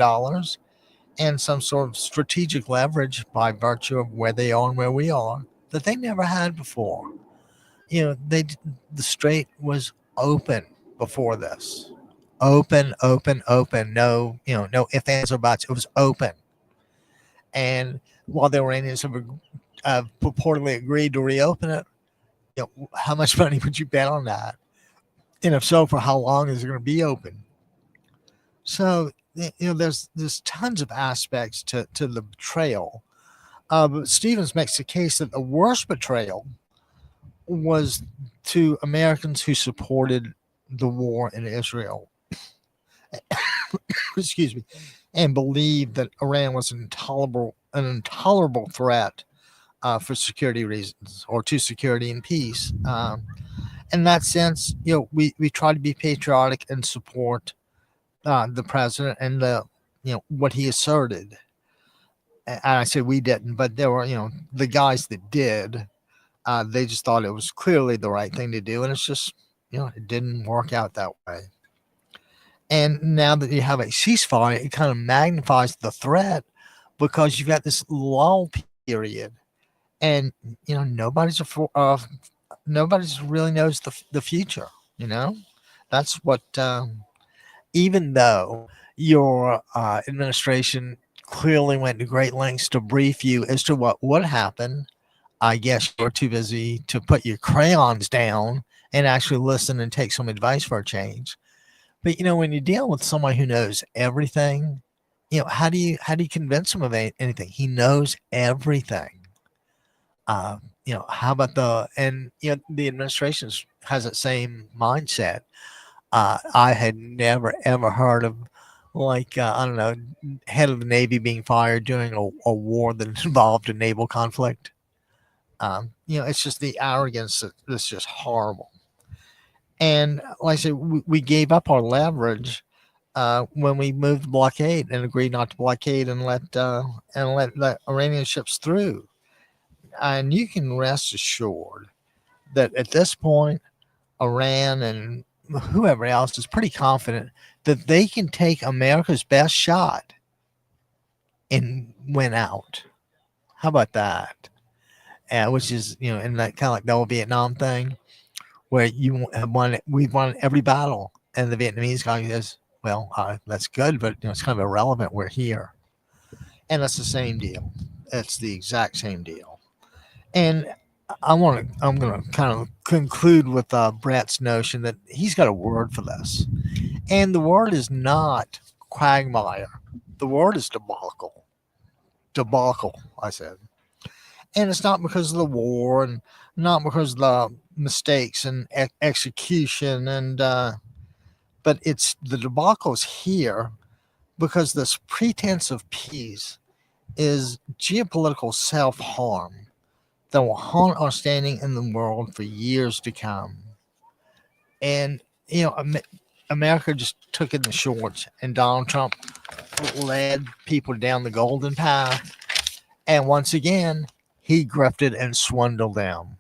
And some sort of strategic leverage by virtue of where they are and where we are that they never had before. The strait was open before this. Open. No, no ifs, ands, or buts. It was open. And while the Iranians have purportedly agreed to reopen it, how much money would you bet on that? And if so, for how long is it going to be open? So, there's tons of aspects to the betrayal. But Stevens makes the case that the worst betrayal was to Americans who supported the war in Israel. Excuse me, and believed that Iran was an intolerable threat for security reasons, or to security and peace. In that sense, we try to be patriotic and support the president and what he asserted. And I said we didn't, but there were the guys that did. They just thought it was clearly the right thing to do, and it's just it didn't work out that way. And now that you have a ceasefire, it kind of magnifies the threat, because you've got this lull period, and nobody's really knows the future. That's what. Even though your administration clearly went to great lengths to brief you as to what would happen, I guess you're too busy to put your crayons down and actually listen and take some advice for a change. But when you deal with someone who knows everything, how do you convince him of anything? He knows everything. How about the administration has that same mindset. I had never ever heard of head of the Navy being fired during a war that involved a naval conflict. It's just the arrogance that's just horrible. And like I said, we gave up our leverage when we moved the blockade and agreed not to blockade and let the Iranian ships through. And you can rest assured that at this point, Iran and whoever else is pretty confident that they can take America's best shot and win out. How about that? Which is, in that kind of like the old Vietnam thing, where we've won every battle, and the Vietnamese guy says, "Well, that's good, but it's kind of irrelevant. We're here," and that's the same deal. It's the exact same deal. And I'm going to kind of conclude with Brett's notion that he's got a word for this, and the word is not quagmire. The word is debacle. Debacle, I said. And it's not because of the war, and not because of the mistakes and execution, but but it's the debacle's here because this pretense of peace is geopolitical self-harm that will haunt our standing in the world for years to come. And, America just took it in the shorts, and Donald Trump led people down the golden path. And once again, he grifted and swindled them.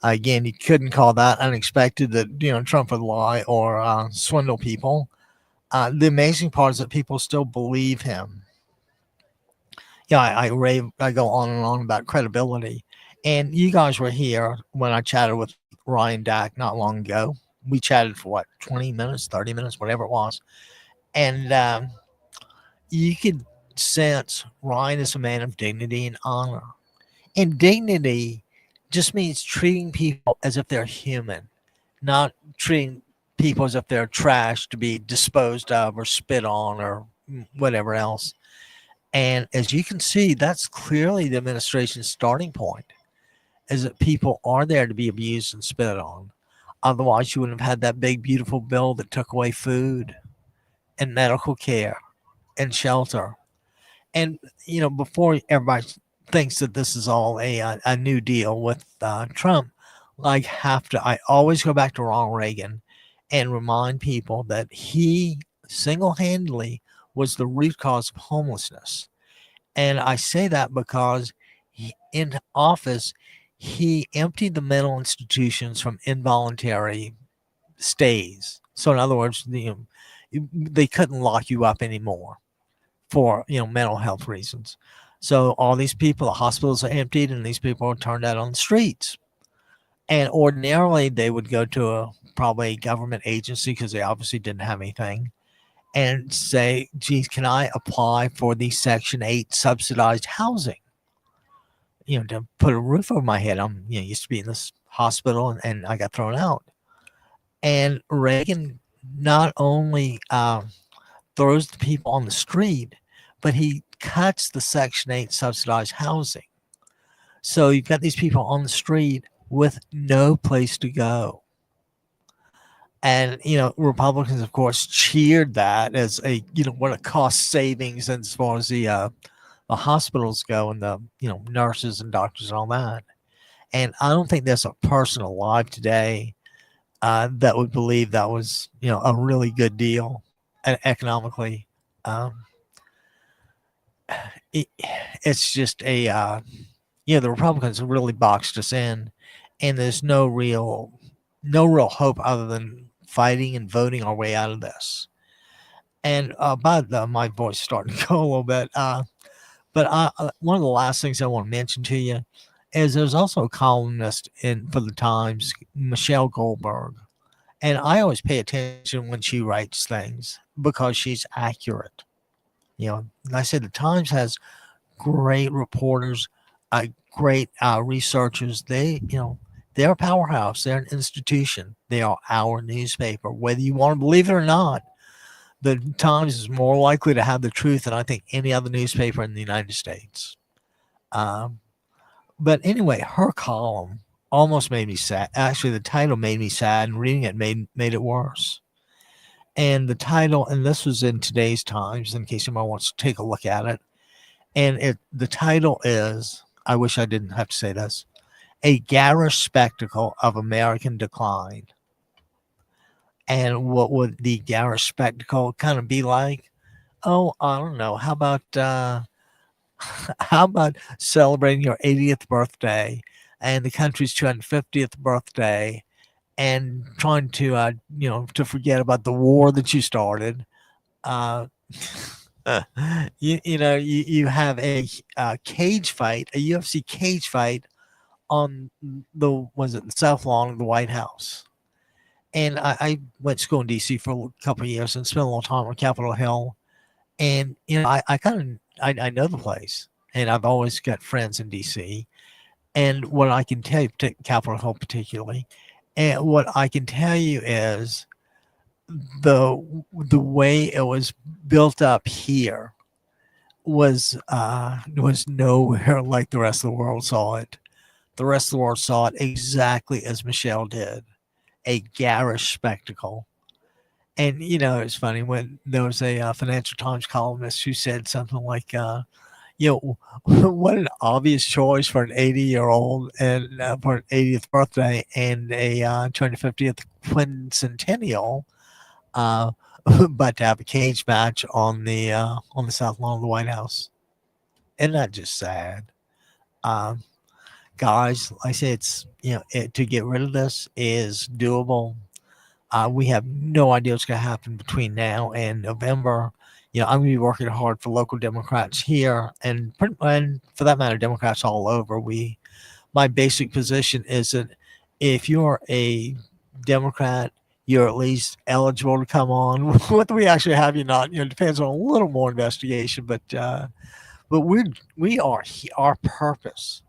Again, you couldn't call that unexpected that, Trump would lie or swindle people. The amazing part is that people still believe him. I go on and on about credibility. And you guys were here when I chatted with Ryan Dack not long ago. We chatted for 20 minutes, 30 minutes, whatever it was. And you could sense Ryan is a man of dignity and honor. And dignity just means treating people as if they're human, not treating people as if they're trash to be disposed of or spit on or whatever else. And as you can see, that's clearly the administration's starting point, is that people are there to be abused and spit on. Otherwise, you wouldn't have had that big, beautiful bill that took away food and medical care and shelter. And, before everybody thinks that this is all a new deal with Trump, I always go back to Ronald Reagan and remind people that he single-handedly was the root cause of homelessness. And I say that because in office, he emptied the mental institutions from involuntary stays. So in other words, they couldn't lock you up anymore for, mental health reasons. So all these people, the hospitals are emptied and these people are turned out on the streets. And ordinarily they would go to probably a government agency because they obviously didn't have anything and say, geez, can I apply for the Section 8 subsidized housing? To put a roof over my head. I'm, used to be in this hospital and I got thrown out. And Reagan not only throws the people on the street, but he cuts the Section 8 subsidized housing. So you've got these people on the street with no place to go. And, Republicans, of course, cheered that as what a cost savings as far as the hospitals go and the, nurses and doctors and all that. And I don't think there's a person alive today that would believe that was, a really good deal economically. It's just the Republicans really boxed us in, and there's no real hope other than fighting and voting our way out of this. And my voice is starting to go a little bit. But one of the last things I want to mention to you is there's also a columnist for the Times, Michelle Goldberg. And I always pay attention when she writes things because she's accurate. Like I said, the Times has great reporters, great researchers. They're a powerhouse. They're an institution. They are our newspaper, whether you want to believe it or not. The Times is more likely to have the truth than I think any other newspaper in the United States. But anyway, her column almost made me sad. Actually, the title made me sad, and reading it made it worse. And the title, and this was in today's Times, in case somebody wants to take a look at it. And the title is, I wish I didn't have to say this, A Garish Spectacle of American Decline. And what would the garish spectacle kind of be like? Oh, I don't know. How about celebrating your 80th birthday and the country's 250th birthday and trying to, to forget about the war that you started? You have a cage fight, a UFC cage fight on the South Lawn of the White House. And I went to school in D.C. for a couple of years and spent a long time on Capitol Hill. And, I know the place. And I've always got friends in D.C. And what I can tell you, Capitol Hill particularly, and what I can tell you is the way it was built up here was nowhere like the rest of the world saw it. The rest of the world saw it exactly as Michelle did. A garish spectacle. And it's funny when there was a Financial Times columnist who said something like, what an obvious choice for an 80-year-old and for an 80th birthday and a 250th quincentennial, uh, but to have a cage match on the south lawn of the White House. Isn't that just sad? Um, Guys, like I say, to get rid of this is doable. We have no idea what's going to happen between now and November. I'm going to be working hard for local Democrats here, and for that matter, Democrats all over. My basic position is that if you're a Democrat, you're at least eligible to come on. Whether we actually have you not, depends on a little more investigation. But our purpose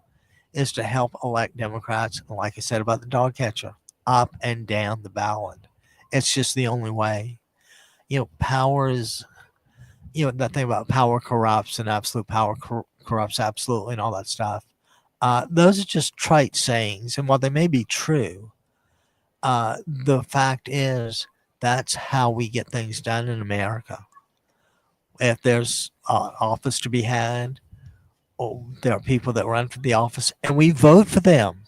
is to help elect Democrats, and like I said about the dog catcher, up and down the ballot. It's just the only way. Power is, that thing about power corrupts and absolute power corrupts absolutely and all that stuff. Those are just trite sayings. And while they may be true, the fact is that's how we get things done in America. If there's office to be had, there are people that run for the office and we vote for them.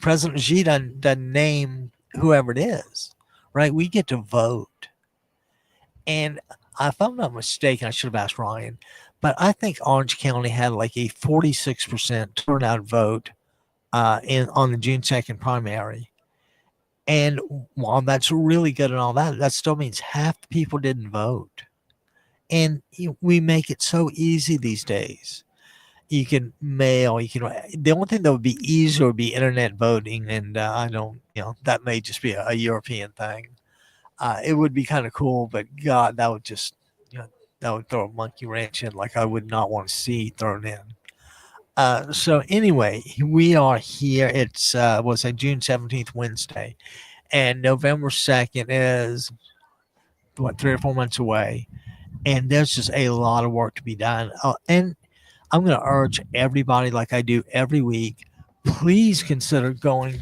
President Xi doesn't name whoever it is, right? We get to vote. And if I'm not mistaken, I should have asked Ryan, but I think Orange County had like a 46% turnout vote on the June 2nd primary. And while that's really good and all that, that still means half the people didn't vote. And we make it so easy these days. You can mail, the only thing that would be easier would be internet voting. And I don't, that may just be a European thing. It would be kind of cool, but God, that would just, that would throw a monkey wrench in like I would not want to see thrown in. So anyway, we are here. It's, what's that, June 17th, Wednesday. And November 2nd is, 3 or 4 months away. And there's just a lot of work to be done. And I'm going to urge everybody, like I do every week, please consider joining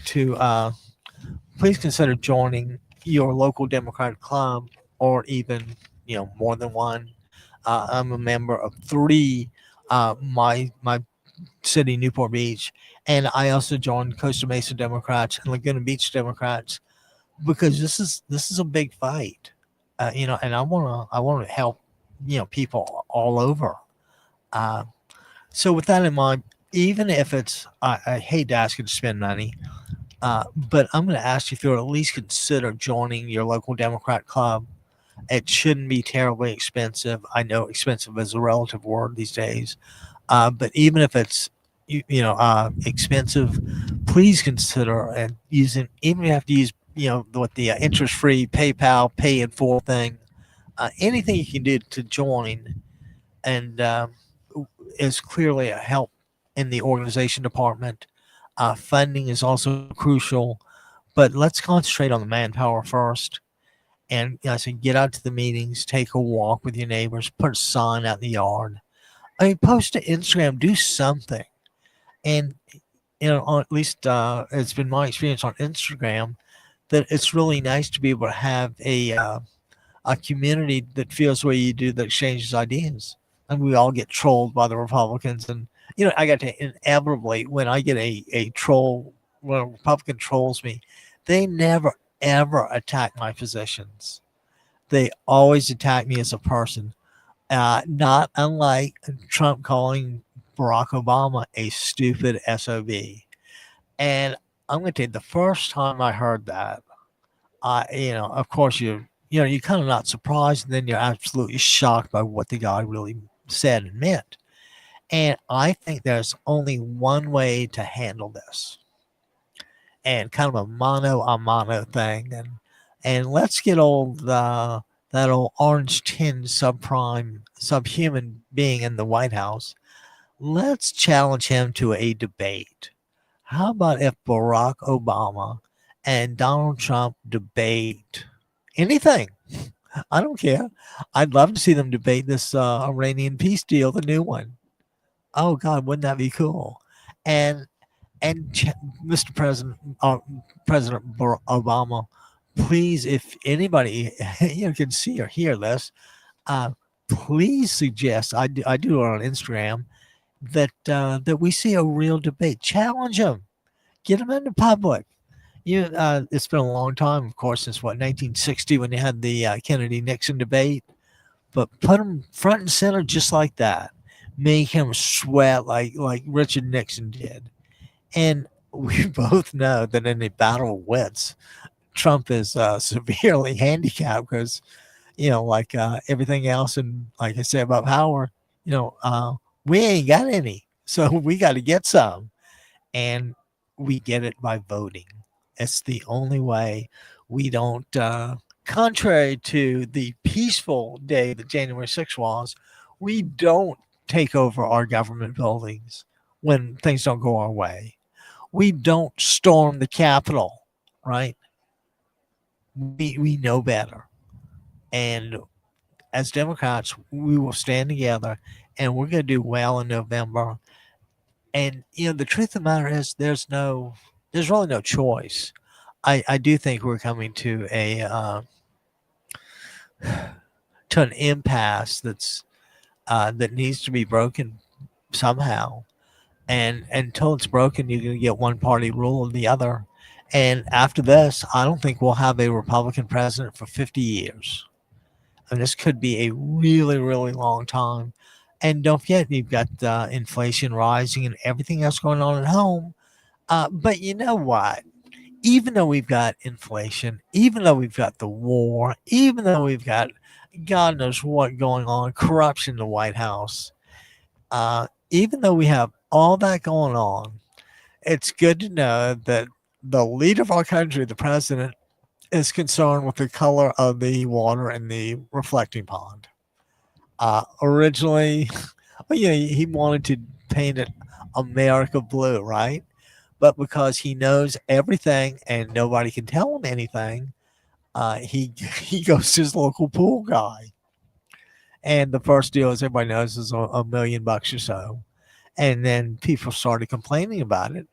your local Democratic club, or even, more than one. I'm a member of 3, my city, Newport Beach, and I also joined Costa Mesa Democrats and Laguna Beach Democrats, because this is a big fight, and I want to help, people all over. So with that in mind, even if it's, I hate to ask you to spend money, but I'm going to ask you if you'll at least consider joining your local Democrat club. It shouldn't be terribly expensive. I know expensive is a relative word these days, but even if it's expensive, please consider and using. Even if you have to use what the interest-free PayPal pay in full thing, anything you can do to join, and is clearly a help in the organization department. Funding is also crucial, but let's concentrate on the manpower first. And I said, get out to the meetings, take a walk with your neighbors, put a sign out in the yard. I mean, post to Instagram, do something. And, at least it's been my experience on Instagram that it's really nice to be able to have a community that feels the way you do, that exchanges ideas. And we all get trolled by the Republicans. And, I got to inevitably, when I get a troll, when a Republican trolls me, they never, ever attack my positions. They always attack me as a person. Not unlike Trump calling Barack Obama a stupid SOB. And I'm going to tell you, the first time I heard that, of course, you're kind of not surprised, and then you're absolutely shocked by what the guy really said and meant. And I think there's only one way to handle this, and kind of a mano a mano thing. And let's get that old orange tin subhuman being in the White House. Let's challenge him to a debate. How about if Barack Obama and Donald Trump debate anything? I don't care. I'd love to see them debate this Iranian peace deal, the new one. Oh God, wouldn't that be cool? And Mr. President, President Obama, please, if anybody can see or hear this, uh, please suggest, I do it on Instagram, that we see a real debate. Challenge them, get them into public. It's been a long time, of course, since 1960 when they had the Kennedy Nixon debate. But put them front and center just like that. Make him sweat like Richard Nixon did. And we both know that in a battle of wits, Trump is severely handicapped because, like everything else, and like I said about power, we ain't got any. So we got to get some. And we get it by voting. It's the only way. We don't, contrary to the peaceful day that January 6th was, we don't take over our government buildings when things don't go our way. We don't storm the Capitol, right? We know better. And as Democrats, we will stand together and we're going to do well in November. And, the truth of the matter is there's really no choice. I do think we're coming to an impasse that needs to be broken somehow. And until it's broken, you're going to get one party rule or the other. And after this, I don't think we'll have a Republican president for 50 years. And this could be a really, really long time. And don't forget, you've got inflation rising and everything else going on at home. But you know what? Even though we've got inflation, even though we've got the war, even though we've got God knows what going on, corruption in the White House, even though we have all that going on, it's good to know that the leader of our country, the president, is concerned with the color of the water in the reflecting pond. Originally, he wanted to paint it America blue, right? But because he knows everything and nobody can tell him anything, he goes to his local pool guy. And the first deal, as everybody knows, is $1 million or so. And then people started complaining about it.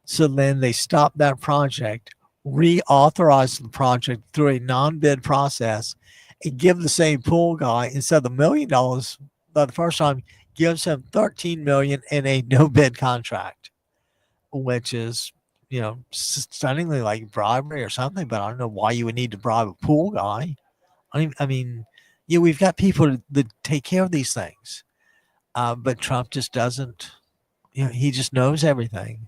So then they stopped that project, reauthorized the project through a non-bid process, and give the same pool guy, instead of $1 million the first time, gives him $13 million in a no-bid contract, which is, stunningly like bribery or something. But I don't know why you would need to bribe a pool guy. I mean, we've got people that take care of these things, but Trump just doesn't. He just knows everything,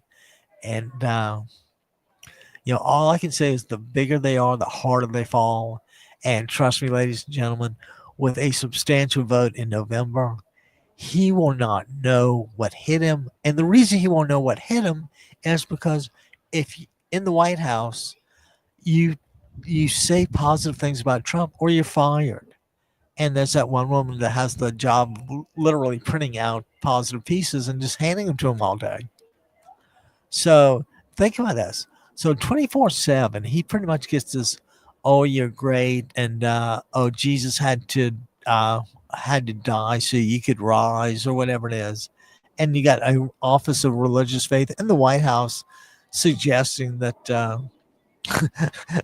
and all I can say is the bigger they are, the harder they fall. And trust me, ladies and gentlemen, with a substantial vote in November, he will not know what hit him. And the reason he won't know what hit him is because if in the White House, you say positive things about Trump or you're fired. And there's that one woman that has the job of literally printing out positive pieces and just handing them to him all day. So think about this. So 24/7, he pretty much gets this, oh, you're great, and oh, Jesus had to die so you could rise, or whatever it is. And you got an Office of Religious Faith in the White House suggesting that that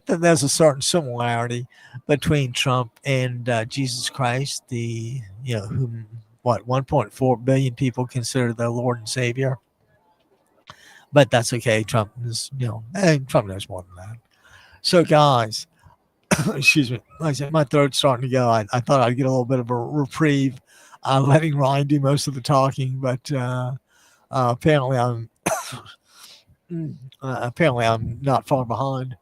there's a certain similarity between Trump and Jesus Christ, the whom 1.4 billion people consider their Lord and Savior. But that's okay. Trump is, Trump knows more than that. So, guys, excuse me. Like I said, my throat's starting to go. I thought I'd get a little bit of a reprieve, letting Ryan do most of the talking, but apparently I'm not far behind.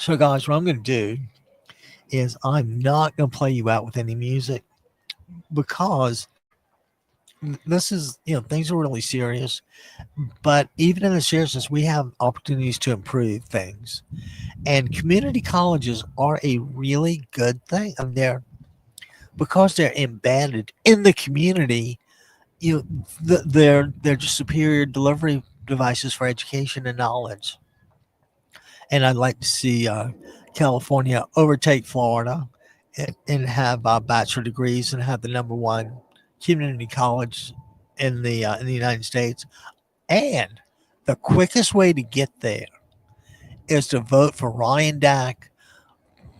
So, guys, what I'm going to do is I'm not going to play you out with any music, because this is, things are really serious. But even in the seriousness, we have opportunities to improve things. And community colleges are a really good thing. And because they're embedded in the community, they're just superior delivery devices for education and knowledge. And I'd like to see California overtake Florida and have bachelor degrees and have the number one community college in the United States. And The quickest way to get there is to vote for Ryan Dack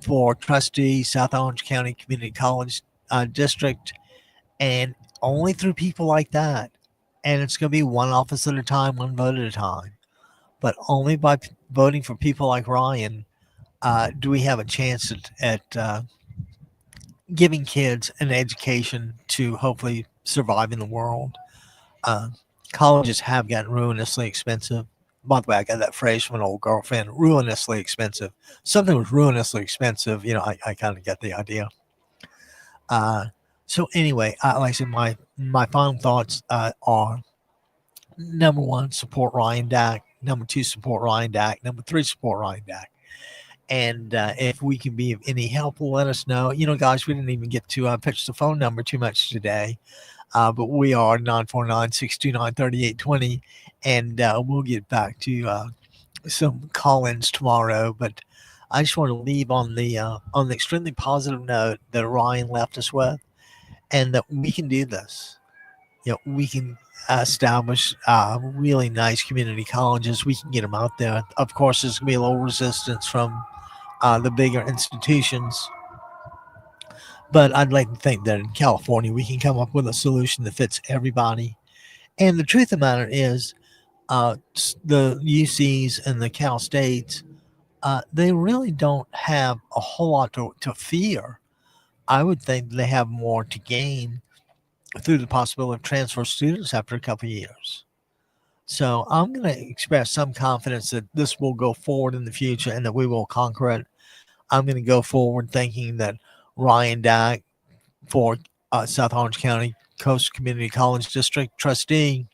for trustee, South Orange County Community College District, and only through people like that. And it's going to be one office at a time, one vote at a time. But only by voting for people like Ryan do we have a chance at giving kids an education to hopefully survive in the world. Uh, Colleges have gotten ruinously expensive. By the way, I got that phrase from an old girlfriend, ruinously expensive. Something was ruinously expensive. I kind of get the idea. Uh, so anyway, like I said, my final thoughts are: number one, support Ryan Dack. Number two, support Ryan Dack. Number three, support Ryan Dack. And if we can be of any help, let us know. Guys, we didn't even get to pitch the phone number too much today, but we are 949-629-3820, and we'll get back to some call-ins tomorrow. But I just want to leave on the extremely positive note that Ryan left us with, and that we can do this. We can establish really nice community colleges. We can get them out there. Of course, there's going to be a little resistance from the bigger institutions. But I'd like to think that in California, we can come up with a solution that fits everybody. And the truth of the matter is, the UCs and the Cal States, they really don't have a whole lot to fear. I would think they have more to gain through the possibility of transfer students after a couple of years. So I'm going to express some confidence that this will go forward in the future and that we will conquer it. I'm going to go forward thinking that Ryan Dack for South Orange County Coast Community College District trustee.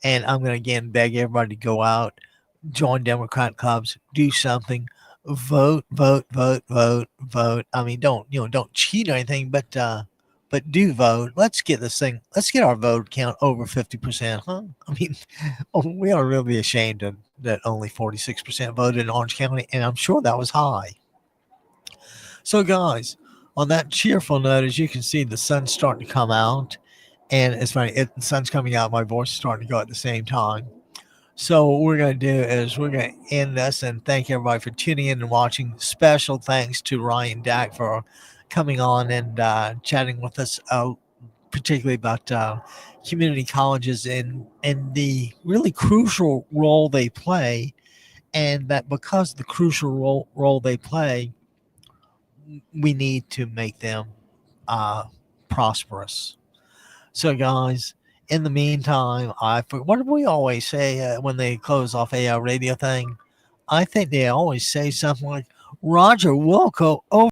And I'm going to again beg everybody to go out, join Democrat clubs, do something, vote. I mean, don't cheat or anything, but do vote. Let's get this thing. Let's get our vote count over 50%, huh? I mean, we are really ashamed that only 46% voted in Orange County, and I'm sure that was high. So, guys, on that cheerful note, as you can see, the sun's starting to come out, and it's funny. The sun's coming out. My voice is starting to go at the same time. So what we're going to do is we're going to end this and thank everybody for tuning in and watching. Special thanks to Ryan Dack for coming on and chatting with us, particularly about community colleges and the really crucial role they play, and that because of the crucial role they play, we need to make them prosperous. So, guys, in the meantime, what do we always say when they close off a radio thing? I think they always say something like, Roger Wilco over.